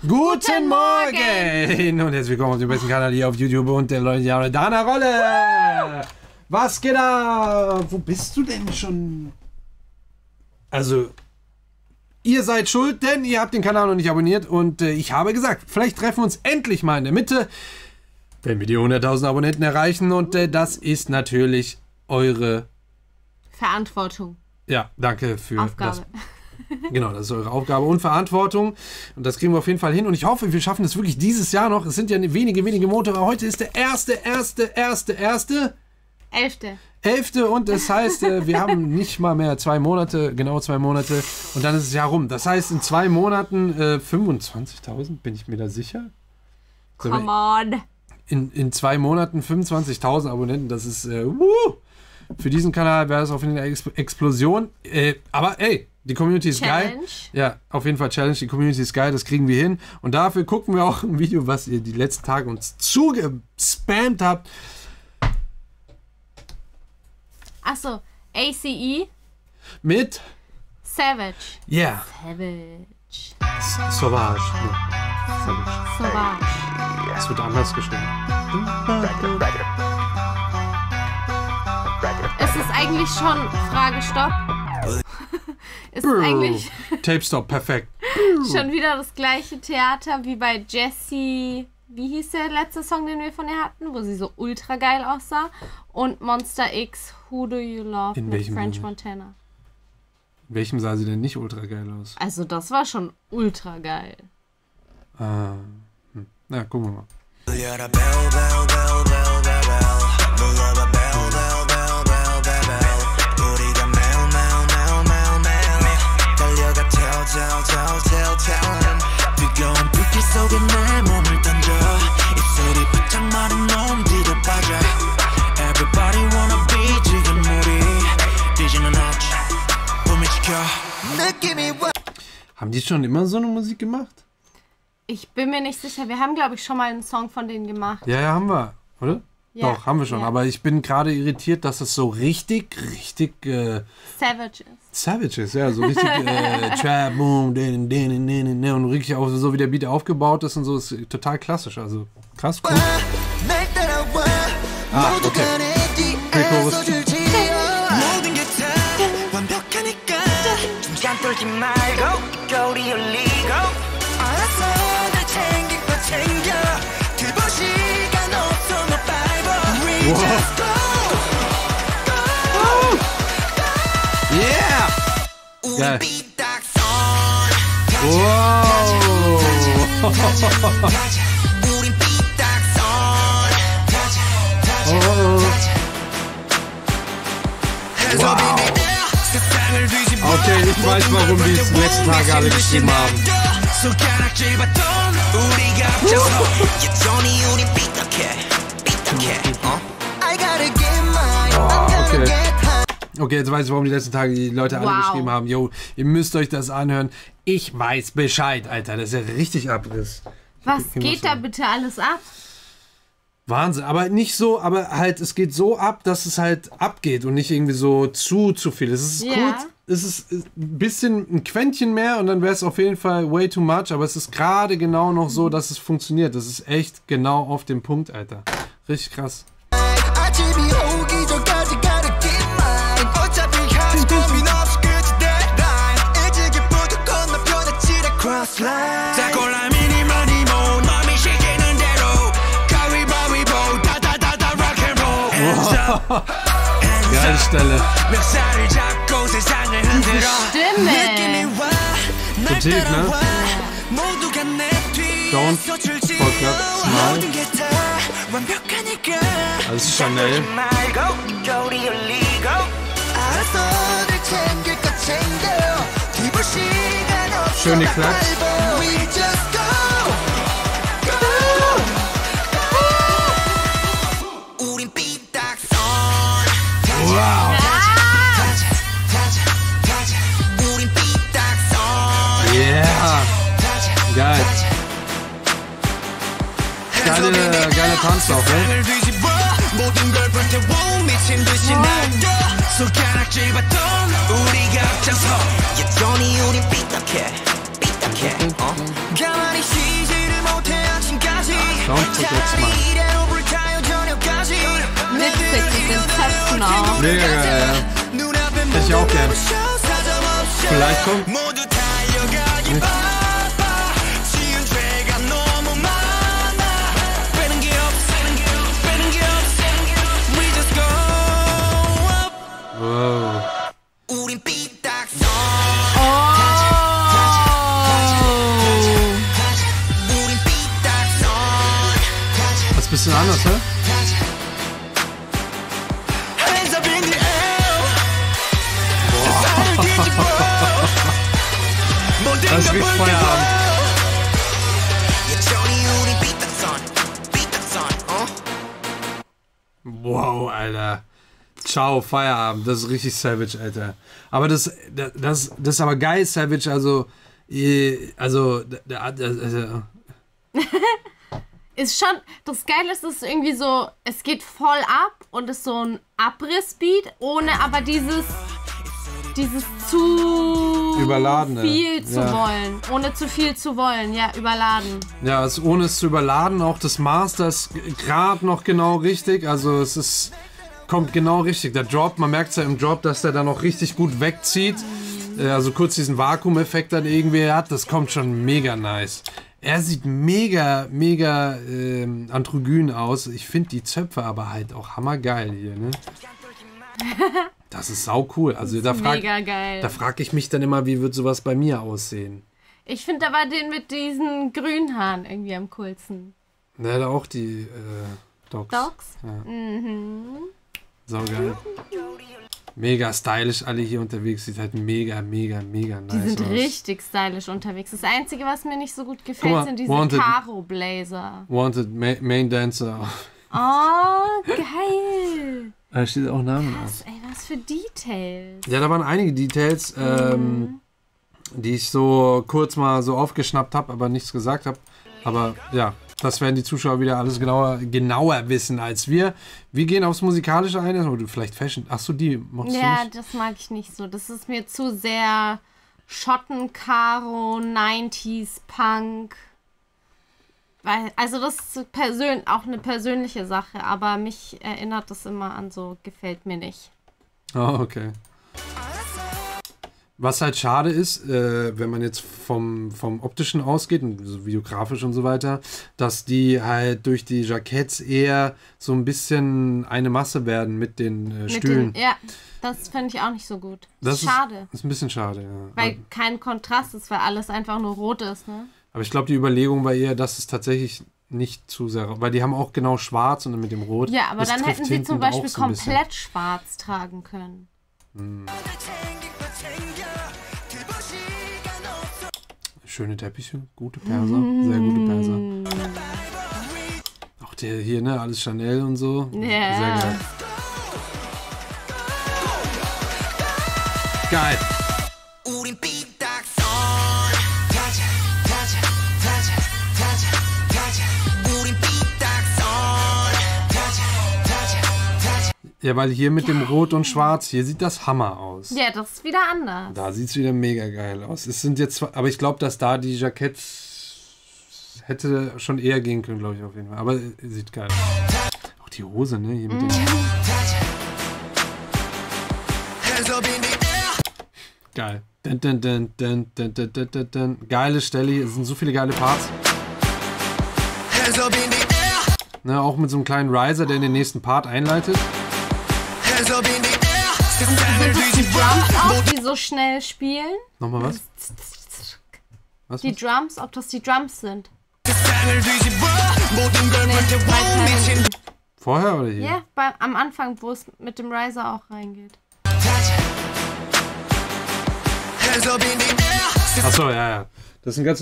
Guten Morgen! Und herzlich willkommen auf dem besten Kanal hier auf YouTube und der Leute, ja, Dana Rolle! Was geht da? Wo bist du denn schon? Also, ihr seid schuld, denn ihr habt den Kanal noch nicht abonniert und ich habe gesagt, vielleicht treffen wir uns endlich mal in der Mitte, wenn wir die 100.000 Abonnenten erreichen und das ist natürlich eure Verantwortung. Ja, danke für Aufgabe. das. Genau, das ist eure Aufgabe und Verantwortung. Und das kriegen wir auf jeden Fall hin. Und ich hoffe, wir schaffen es wirklich dieses Jahr noch. Es sind ja wenige Monate, aber heute ist der 11. Und das heißt, wir haben nicht mal mehr 2 Monate, genau 2 Monate. Und dann ist es ja rum. Das heißt, in 2 Monaten 25.000, bin ich mir da sicher? Come on. In 2 Monaten 25.000 Abonnenten, das ist, für diesen Kanal wäre es auf jeden Fall eine Explosion. Aber ey, die Community ist geil. Ja, auf jeden Fall Challenge. Die Community ist geil, das kriegen wir hin. Und dafür gucken wir auch ein Video, was ihr die letzten Tage uns zugespammt habt. Achso, ACE. Mit Savage. Yeah. Savage. Sauvage. Ja. Sauvage. Es wird anders geschrieben. Es ist eigentlich schon Frage Stopp. Es ist eigentlich Tape Stop, perfekt. schon wieder das gleiche Theater wie bei Jessie. Wie hieß der letzte Song, den wir von ihr hatten, wo sie so ultra geil aussah? Und Monster X, Who Do You Love In mit welchem French Sinne? Montana. In welchem sah sie denn nicht ultra geil aus? Also das war schon ultra geil. Na, gucken wir mal. Haben die schon immer so eine Musik gemacht? Ich bin mir nicht sicher. Wir haben, glaube ich, schon mal einen Song von denen gemacht. Ja, haben wir, oder? Ja, Doch, haben wir schon. ja. Aber ich bin gerade irritiert, dass es so richtig Savage ist. Savage ist, ja, so richtig Trap, Boom, und richtig auch so wie der Beat aufgebaut ist und so, ist total klassisch, also krass, cool. Ah, okay. Pre-Chorus. Yeah! Geil. Okay, ich weiß, warum die es letzten Tage alle geschrieben haben. Okay, jetzt weiß ich, warum die letzten Tage die Leute alle geschrieben haben. Yo, ihr müsst euch das anhören. Ich weiß Bescheid, Alter. Das ist ja richtig Abriss. Was geht da bitte alles ab? Wahnsinn, aber nicht so, aber halt, es geht so ab, dass es halt abgeht und nicht irgendwie so zu viel. Es ist kurz, es ist ein bisschen ein Quäntchen mehr und dann wäre es auf jeden Fall way too much, aber es ist gerade genau noch so, dass es funktioniert. Das ist echt genau auf dem Punkt, Alter. Richtig krass. Geile Stelle. Stimme. So tief, ne? Don't forget smile. Alles Chanel. Schöne Klatsch. Wow. Yeah. Geil. Geile Tanz auch, ne? Don't forget smile. Witzig, die sind Töpfen auch. Mega geil, ja. Hätte ich auch gern. Vielleicht kommt. Wow. Das ist ein bisschen anders, ne? Das ist richtig Feierabend. Wow, Alter. Ciao, Feierabend. Das ist richtig Savage, Alter. Aber das ist aber geil, Savage. Also Ist schon, das Geile ist, es ist irgendwie so, es geht voll ab und ist so ein Abrissbeat, ohne aber dieses zu Überladene. viel zu wollen. Ohne zu viel zu wollen, ja, überladen. Ja, also ohne es zu überladen, auch das Master ist gerade noch genau richtig. Also kommt genau richtig. Der Drop, man merkt es ja im Drop, dass der da noch richtig gut wegzieht. Also kurz diesen Vakuum-Effekt dann irgendwie hat, das kommt schon mega nice. Er sieht mega androgyn aus. Ich finde die Zöpfe aber halt auch hammergeil hier, ne? Das ist sau cool. Also Mega geil. Da frage ich mich dann immer, wie wird sowas bei mir aussehen? Ich finde aber den mit diesen grünen Haaren irgendwie am coolsten. Ne, da auch die Dogs. Dogs? Ja. Mhm. Sau geil. Mega stylisch alle hier unterwegs. Sieht halt mega nice Die sind aus. richtig stylisch unterwegs. Das Einzige, was mir nicht so gut gefällt, sind diese Karo-Blazer. Wanted Main Dancer. Oh, geil. Da steht auch Name aus. Ey, was für Details. Ja, da waren einige Details, die ich so kurz mal so aufgeschnappt habe, aber nichts gesagt habe. Aber ja, das werden die Zuschauer wieder alles genauer wissen als wir. Wir gehen aufs Musikalische ein. Oder vielleicht Fashion. Achso, die mochtest du Ja, nicht? das mag ich nicht so. Das ist mir zu sehr Schottenkaro, 90s Punk. Also das ist auch eine persönliche Sache, aber mich erinnert das immer an so, gefällt mir nicht. Oh, okay. Was halt schade ist, wenn man jetzt vom Optischen ausgeht, und so videografisch und so weiter, dass die halt durch die Jacketts eher so ein bisschen eine Masse werden mit den Stühlen. Ja, das finde ich auch nicht so gut. Das schade. Ist ein bisschen schade, ja. Weil kein Kontrast ist, weil alles einfach nur rot ist, ne? Aber ich glaube, die Überlegung war eher, dass es tatsächlich nicht zu sehr... Weil die haben auch genau schwarz und dann mit dem Rot. Ja, aber das dann hätten sie hinten zum Beispiel auch so ein bisschen. komplett schwarz tragen können. Schöne Teppiche, gute Perser, sehr gute Perser. Auch der hier, ne, alles Chanel und so. Ja. Sehr geil. Geil. Ja, weil hier mit dem Rot und Schwarz, hier sieht das Hammer aus. Ja, das ist wieder anders. Da sieht es wieder mega geil aus. Es sind jetzt, aber ich glaube, dass da die Jacketts hätte schon eher gehen können, glaube ich, auf jeden Fall. Aber sieht geil aus. Auch die Hose, ne? Hier mit dem geil. Geile Stelle, es sind so viele geile Parts. Ne, auch mit so einem kleinen Riser, der in den nächsten Part einleitet. Sind das die Drums auch, die so schnell spielen? Nochmal was? Was? Die Drums, ob das die Drums sind? Vorher oder hier? Ja, am Anfang, wo es mit dem Riser auch reingeht. Achso, ja. Das ist ein ganz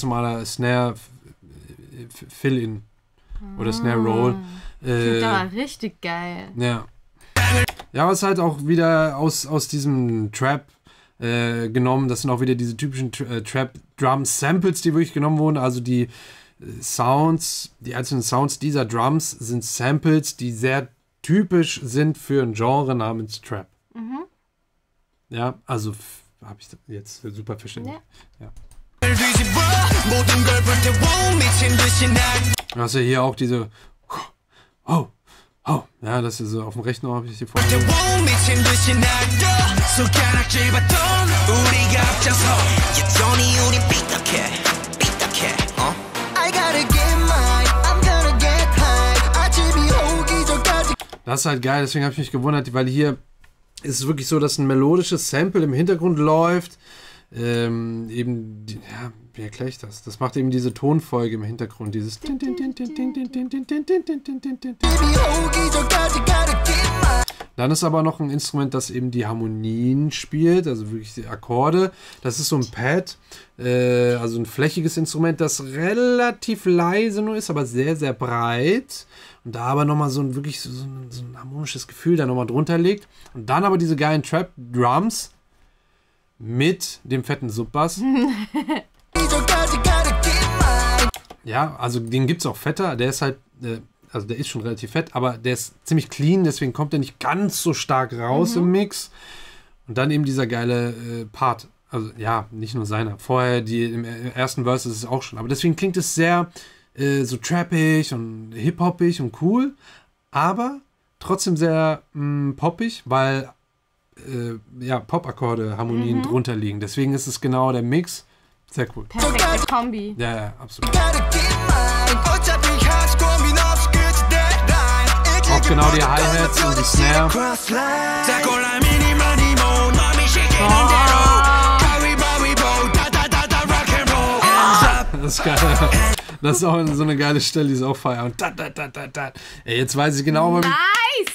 normaler Snare Fill-In. Oder Snare Roll. Klingt aber richtig geil. Ja. Ja, aber es ist halt auch wieder aus diesem Trap genommen. Das sind auch wieder diese typischen Trap-Drum-Samples, die wirklich genommen wurden. Also die Sounds, die einzelnen Sounds dieser Drums sind Samples, die sehr typisch sind für ein Genre namens Trap. Mhm. Ja, also habe ich jetzt super verstanden. Ja. Ja. Du hast ja hier auch diese oh, oh, ja, das ist so auf dem rechten Ohr habe ich die vorgestellt. Das ist halt geil, deswegen habe ich mich gewundert, weil hier ist es wirklich so, dass ein melodisches Sample im Hintergrund läuft. Eben, ja, wie erkläre ich das? Das macht eben diese Tonfolge im Hintergrund, dieses Dann ist aber noch ein Instrument, das eben die Harmonien spielt, also wirklich die Akkorde. Das ist so ein Pad, also ein flächiges Instrument, das relativ leise nur ist, aber sehr, sehr breit. Und da aber nochmal so ein wirklich so ein harmonisches Gefühl da nochmal drunter liegt. Und dann aber diese geilen Trap-Drums mit dem fetten Subbass. Ja, also den gibt es auch fetter. Der ist halt, also der ist schon relativ fett, aber der ist ziemlich clean, deswegen kommt er nicht ganz so stark raus im Mix. Und dann eben dieser geile Part. Also ja, nicht nur seiner. Vorher im ersten Verse ist es auch schon. Aber deswegen klingt es sehr so trappig und hip-hoppig und cool, aber trotzdem sehr poppig, weil ja, Pop-Akkorde, Harmonien drunter liegen. Deswegen ist es genau der Mix. Sehr cool. Perfekte Kombi. Ja, ja, absolut. Auch genau die Hi-Hats und die Snare. Das ist geil. Das ist auch so eine geile Stelle, die ist auch feier. Und Ey, jetzt weiß ich genau,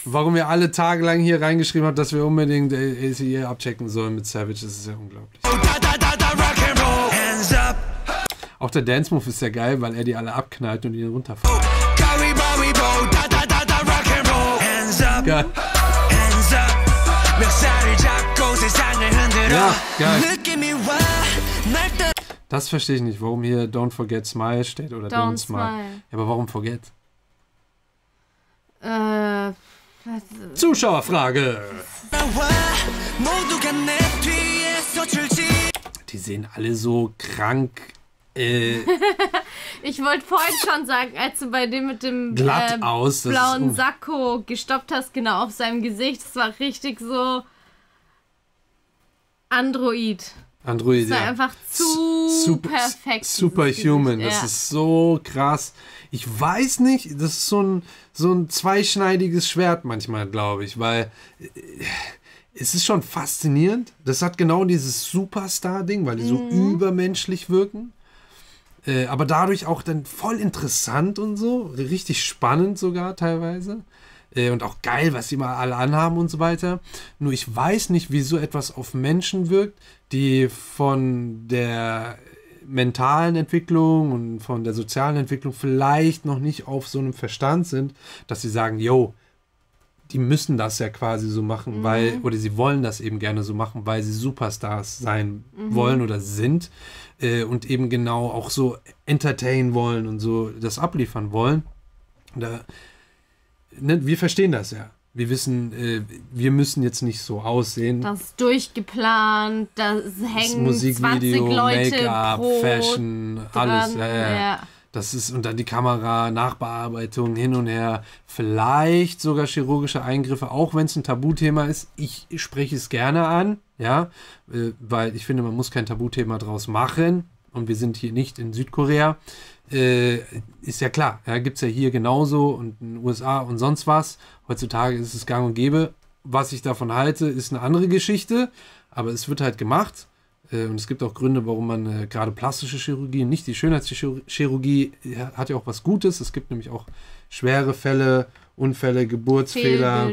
warum wir alle tagelang hier reingeschrieben haben, dass wir unbedingt ACE abchecken sollen mit Savage. Das ist ja unglaublich. Auch der Dance-Move ist ja geil, weil er die alle abknallt und ihn runterfällt. Geil. Ja, geil. Das verstehe ich nicht, warum hier Don't Forget Smile steht oder Don't Smile. Ja, aber warum Forget? Zuschauerfrage. Die sehen alle so krank. Ich wollte vorhin schon sagen, als du bei dem mit dem glatt aus, blauen Sakko gestoppt hast, genau auf seinem Gesicht, das war richtig so Android. Android, das war einfach zu perfekt. Superhuman, das ist so krass. Ich weiß nicht, das ist so ein zweischneidiges Schwert manchmal, glaube ich, weil es ist schon faszinierend. Das hat genau dieses Superstar-Ding, weil die so übermenschlich wirken. Aber dadurch auch dann voll interessant und so, richtig spannend sogar teilweise. Und auch geil, was sie mal alle anhaben und so weiter. Nur ich weiß nicht, wie so etwas auf Menschen wirkt, die von der mentalen Entwicklung und von der sozialen Entwicklung vielleicht noch nicht auf so einem Verstand sind, dass sie sagen, yo, die müssen das ja quasi so machen, weil, oder sie wollen das eben gerne so machen, weil sie Superstars sein wollen oder sind und eben genau auch so entertainen wollen und so das abliefern wollen. Wir verstehen das ja. Wir wissen, wir müssen jetzt nicht so aussehen. Das ist durchgeplant, das hängen Musikvideo, 20 Leute Make-up, pro Fashion, alles. Ja. Das ist, und dann die Kamera, Nachbearbeitung, hin und her. Vielleicht sogar chirurgische Eingriffe, auch wenn es ein Tabuthema ist. Ich spreche es gerne an, ja, weil ich finde, man muss kein Tabuthema draus machen. Und wir sind hier nicht in Südkorea. Ist ja klar, ja, gibt es ja hier genauso und in den USA und sonst was. Heutzutage ist es gang und gäbe. Was ich davon halte, ist eine andere Geschichte, aber es wird halt gemacht. Und es gibt auch Gründe, warum man gerade plastische Chirurgie, nicht die Schönheitschirurgie, hat ja auch was Gutes. Es gibt nämlich auch schwere Fälle, Unfälle, Geburtsfehler,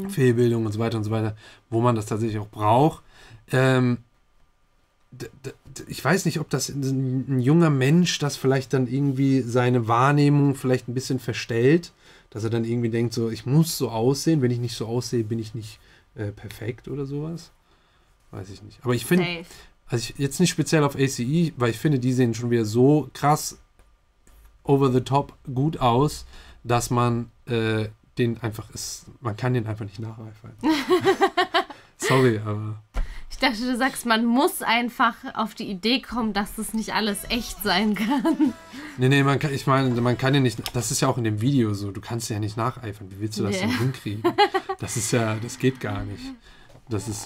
Fehlbildungen und so weiter, wo man das tatsächlich auch braucht. Ich weiß nicht, ob das ein junger Mensch, das vielleicht dann irgendwie seine Wahrnehmung vielleicht ein bisschen verstellt, dass er dann irgendwie denkt, so, ich muss so aussehen, wenn ich nicht so aussehe, bin ich nicht perfekt oder sowas. Weiß ich nicht. Aber ich finde, also jetzt nicht speziell auf ACE, weil ich finde, die sehen schon wieder so krass over the top gut aus, dass man man kann den einfach nicht nacheifern. Sorry, aber... Ich dachte, du sagst, man muss einfach auf die Idee kommen, dass das nicht alles echt sein kann. Nee, man kann ja nicht, das ist ja auch in dem Video so, du kannst ja nicht nacheifern. Wie willst du das denn hinkriegen? Das geht gar nicht. Das ist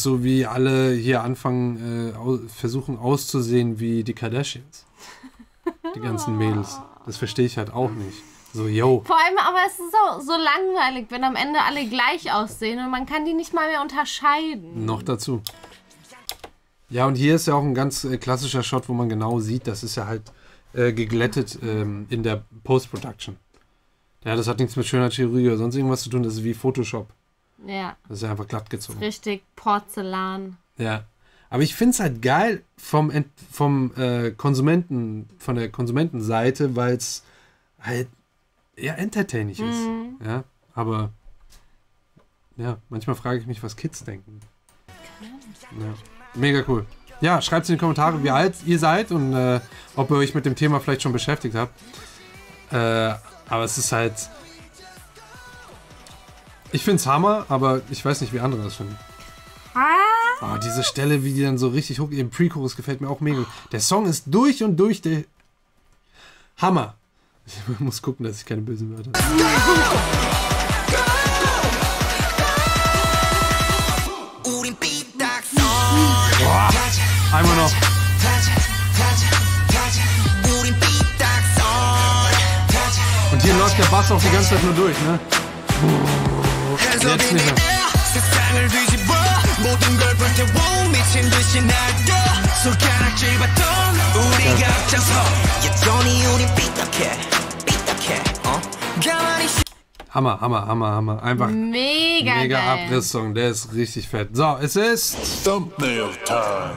so, wie alle hier anfangen, versuchen auszusehen wie die Kardashians. Die ganzen Mädels. Das verstehe ich halt auch nicht. So, yo. Vor allem, aber es ist so langweilig, wenn am Ende alle gleich aussehen und man kann die nicht mal mehr unterscheiden. Noch dazu. Ja, und hier ist ja auch ein ganz klassischer Shot, wo man genau sieht, das ist ja halt geglättet in der Post-Production. Ja, das hat nichts mit Schönheitschirurgie oder sonst irgendwas zu tun, das ist wie Photoshop. Ja. Das ist ja einfach glatt gezogen. Richtig Porzellan. Ja. Aber ich finde es halt geil von der Konsumentenseite, weil es halt entertaining ist. Ja, aber ja, manchmal frage ich mich, was Kids denken. Ja. Mega cool. Ja, schreibt es in die Kommentare, wie alt ihr seid und ob ihr euch mit dem Thema vielleicht schon beschäftigt habt. Aber es ist halt... Ich finde es Hammer, aber ich weiß nicht, wie andere das finden. Oh, diese Stelle, wie die dann so richtig hoch im Pre-Chorus gefällt mir auch mega. Der Song ist durch und durch der Hammer. Ich muss gucken, dass ich keine bösen Wörter habe. Boah, einmal noch. Und hier läuft der Bass auch die ganze Zeit nur durch, ne? Jetzt nicht mehr. Hammer. Einfach mega geil. Abrisssong. Der ist richtig fett. So, es ist Thumbnail Time.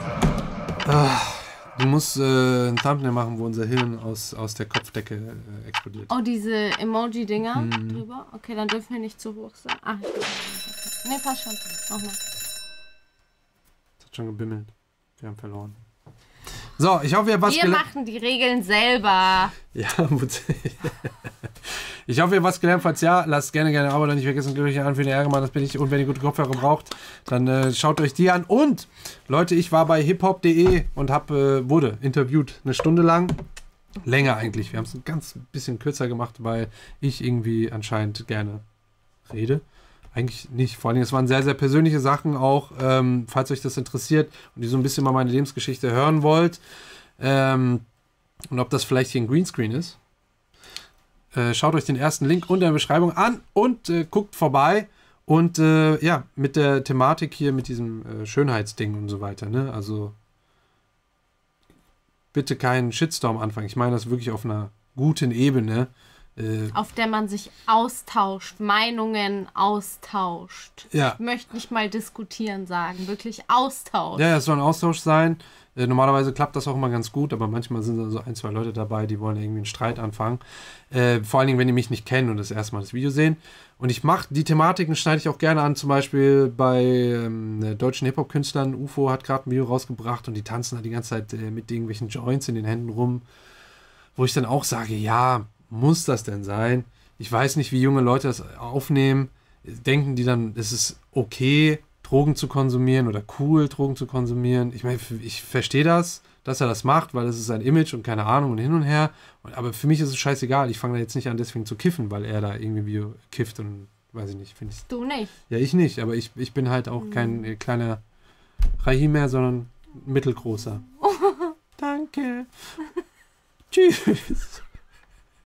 Du musst ein Thumbnail machen, wo unser Hirn aus der Kopfdecke explodiert. Oh, diese Emoji-Dinger drüber? Okay, dann dürfen wir nicht zu hoch sein. Ach, ich bin nee, passt schon. Nochmal. Es hat schon gebimmelt. Wir haben verloren. So, ich hoffe, ihr habt was Wir machen die Regeln selber. Ja, ich hoffe, ihr habt was gelernt. Falls ja, lasst gerne ein Abo da, nicht vergessen, glückliche an für den Ärger, das bin ich. Und wenn ihr gute Kopfhörer braucht, dann schaut euch die an. Und, Leute, ich war bei hiphop.de und wurde interviewt. Eine Stunde lang. Länger eigentlich. Wir haben es ein ganz bisschen kürzer gemacht, weil ich irgendwie anscheinend gerne rede. Eigentlich nicht. Vor allem, es waren sehr, sehr persönliche Sachen auch, falls euch das interessiert und ihr so ein bisschen mal meine Lebensgeschichte hören wollt. Und ob das vielleicht hier ein Greenscreen ist. Schaut euch den ersten Link unter der Beschreibung an und guckt vorbei. Und ja, mit der Thematik hier, mit diesem Schönheitsding und so weiter. Ne? Also bitte keinen Shitstorm anfangen. Ich meine das wirklich auf einer guten Ebene. Auf der man sich austauscht, Meinungen austauscht. Ja. Ich möchte nicht mal diskutieren sagen, wirklich Austausch. Ja, es soll ein Austausch sein. Normalerweise klappt das auch immer ganz gut, aber manchmal sind da so ein, zwei Leute dabei, die wollen irgendwie einen Streit anfangen. Vor allen Dingen, wenn die mich nicht kennen und das erste Mal das Video sehen. Und ich mache die Thematiken, schneide ich auch gerne an, zum Beispiel bei deutschen Hip-Hop-Künstlern. UFO hat gerade ein Video rausgebracht und die tanzen da die ganze Zeit mit irgendwelchen Joints in den Händen rum. Wo ich dann auch sage, ja, muss das denn sein? Ich weiß nicht, wie junge Leute das aufnehmen. Denken die dann, es ist okay, Drogen zu konsumieren oder cool, Drogen zu konsumieren? Ich meine, ich verstehe das, dass er das macht, weil es ist sein Image und keine Ahnung und hin und her. Aber für mich ist es scheißegal. Ich fange da jetzt nicht an, deswegen zu kiffen, weil er da irgendwie kifft und weiß ich nicht. Du nicht? Ja, ich nicht, aber ich bin halt auch kein kleiner Rahim mehr, sondern mittelgroßer. Danke. Tschüss.